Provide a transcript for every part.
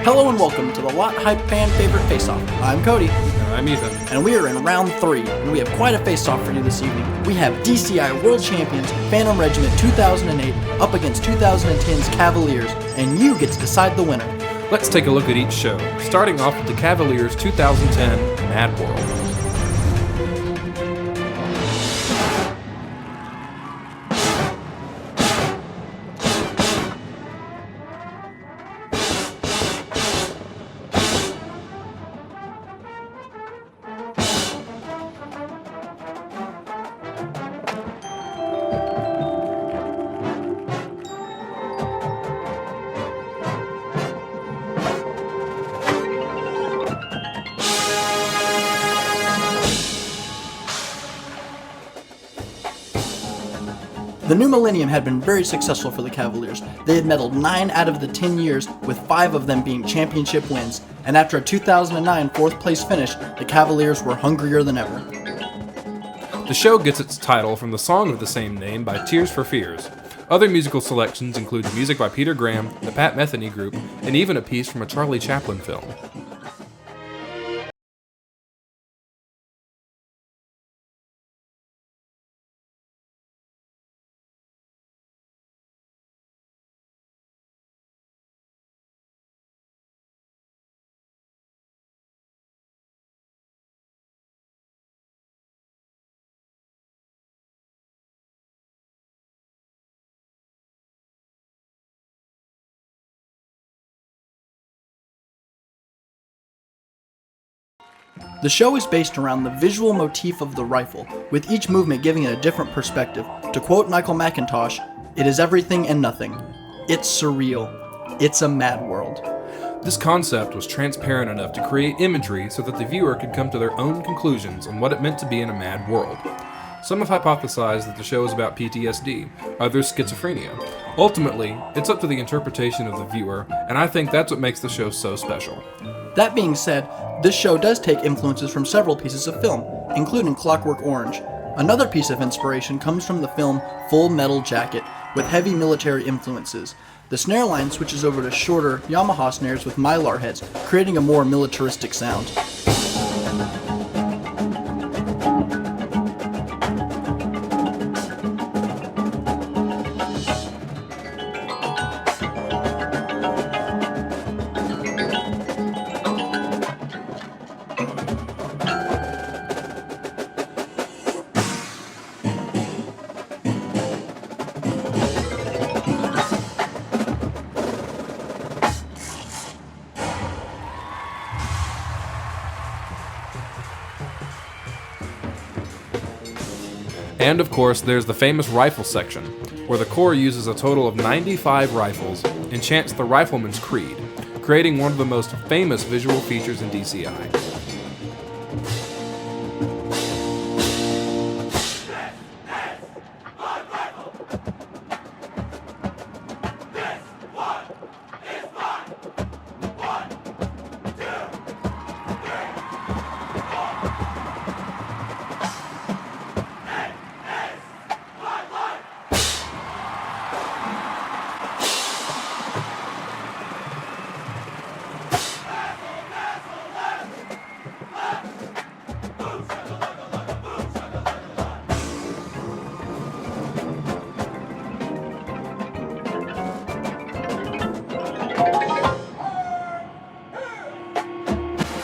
Hello and welcome to the Lot Hype fan favorite face-off. I'm Cody. And I'm Ethan. And we are in round 3, and we have quite a face-off for you this evening. We have DCI World Champions Phantom Regiment 2008 up against 2010's Cavaliers, and you get to decide the winner. Let's take a look at each show, starting off with the Cavaliers 2010 Mad World. The new millennium had been very successful for the Cavaliers. They had medaled 9 out of the 10 years, with 5 of them being championship wins, and after a 2009 4th place finish, the Cavaliers were hungrier than ever. The show gets its title from the song of the same name by Tears for Fears. Other musical selections include music by Peter Graham, the Pat Metheny Group, and even a piece from a Charlie Chaplin film. The show is based around the visual motif of the rifle, with each movement giving it a different perspective. To quote Michael McIntosh, "It is everything and nothing. It's surreal. It's a mad world." This concept was transparent enough to create imagery so that the viewer could come to their own conclusions on what it meant to be in a mad world. Some have hypothesized that the show is about PTSD, others schizophrenia. Ultimately, it's up to the interpretation of the viewer, and I think that's what makes the show so special. That being said, this show does take influences from several pieces of film, including Clockwork Orange. Another piece of inspiration comes from the film Full Metal Jacket, with heavy military influences. The snare line switches over to shorter Yamaha snares with mylar heads, creating a more militaristic sound. And of course, there's the famous rifle section, where the Corps uses a total of 95 rifles and chants the Rifleman's Creed, creating one of the most famous visual features in DCI.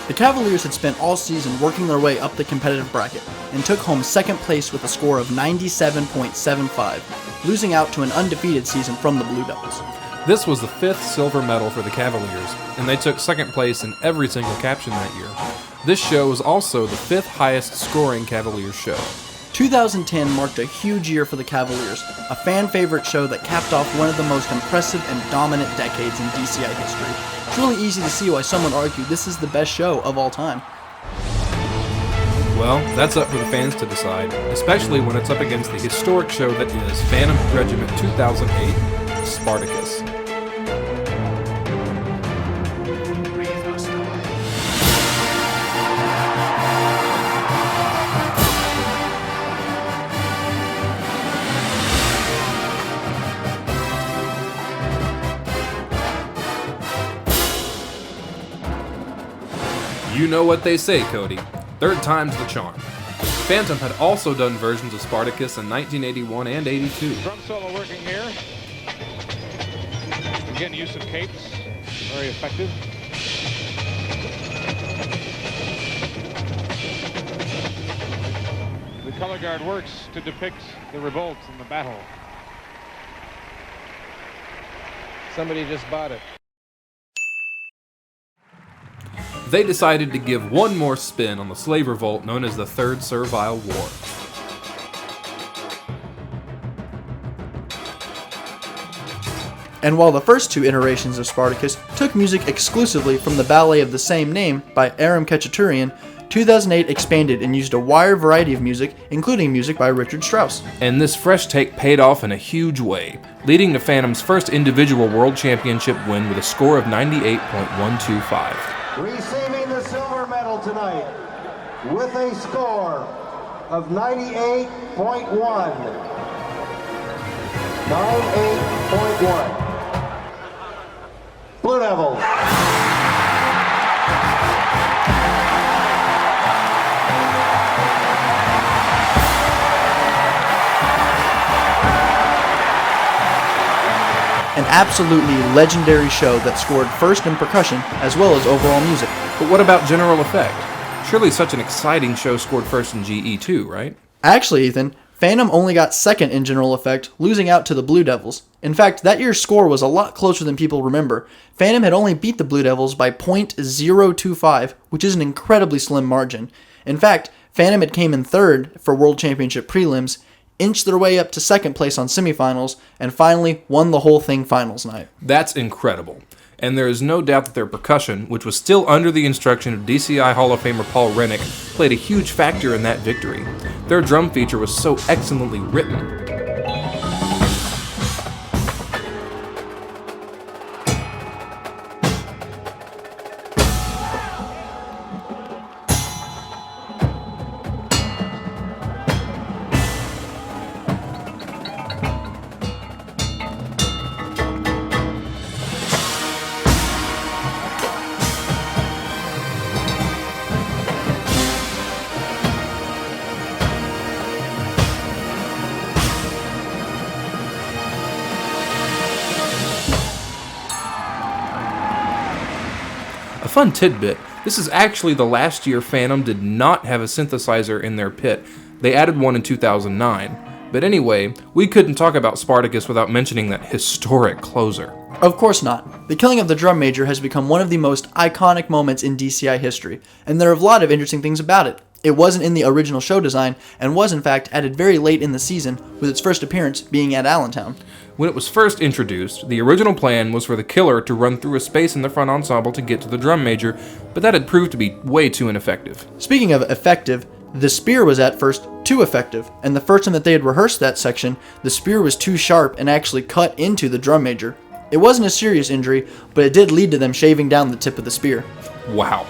The Cavaliers had spent all season working their way up the competitive bracket and took home second place with a score of 97.75, losing out to an undefeated season from the Blue Devils. This was the 5th silver medal for the Cavaliers, and they took second place in every single caption that year. This show was also the 5th highest scoring Cavaliers show. 2010 marked a huge year for the Cavaliers, a fan favorite show that capped off one of the most impressive and dominant decades in DCI history. It's really easy to see why some would argue this is the best show of all time. Well, that's up for the fans to decide, especially when it's up against the historic show that is Phantom Regiment 2008 Spartacus. You know what they say, Cody. Third time's the charm. Phantom had also done versions of Spartacus in 1981 and 82. Drum solo working here. Again, use of capes, very effective. The color guard works to depict the revolt and the battle. Somebody just bought it. They decided to give one more spin on the slave revolt known as the Third Servile War. And while the first two iterations of Spartacus took music exclusively from the ballet of the same name by Aram Khachaturian, 2008 expanded and used a wide variety of music, including music by Richard Strauss. And this fresh take paid off in a huge way, leading to Phantom's first individual world championship win with a score of 98.125. Receiving the silver medal tonight with a score of 98.1. 98.1. Blue Devils. An absolutely legendary show that scored first in percussion as well as overall music. But what about general effect? Surely such an exciting show scored first in GE too, right? Actually, Ethan, Phantom only got second in general effect, losing out to the Blue Devils. In fact, that year's score was a lot closer than people remember. Phantom had only beat the Blue Devils by .025, which is an incredibly slim margin. In fact, Phantom had came in third for World Championship prelims, inched their way up to second place on semifinals, and finally won the whole thing finals night. That's incredible. And there is no doubt that their percussion, which was still under the instruction of DCI Hall of Famer Paul Rennick, played a huge factor in that victory. Their drum feature was so excellently written. A fun tidbit, this is actually the last year Phantom did not have a synthesizer in their pit. They added one in 2009. But anyway, we couldn't talk about Spartacus without mentioning that historic closer. Of course not. The killing of the drum major has become one of the most iconic moments in DCI history, and there are a lot of interesting things about it. It wasn't in the original show design, and was in fact added very late in the season, with its first appearance being at Allentown. When it was first introduced, the original plan was for the killer to run through a space in the front ensemble to get to the drum major, but that had proved to be way too ineffective. Speaking of effective, the spear was at first too effective, and the first time that they had rehearsed that section, the spear was too sharp and actually cut into the drum major. It wasn't a serious injury, but it did lead to them shaving down the tip of the spear. Wow.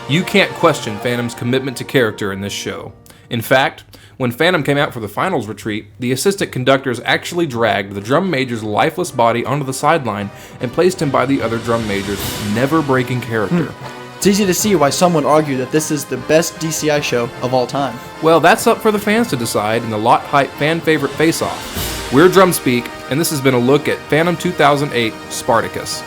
You can't question Phantom's commitment to character in this show. In fact, when Phantom came out for the finals retreat, the assistant conductors actually dragged the drum major's lifeless body onto the sideline and placed him by the other drum majors, never breaking character. It's easy to see why some would argue that this is the best DCI show of all time. Well, that's up for the fans to decide in the Lot Hype fan favorite face-off. We're Drumspeak, and this has been a look at Phantom 2008 Spartacus.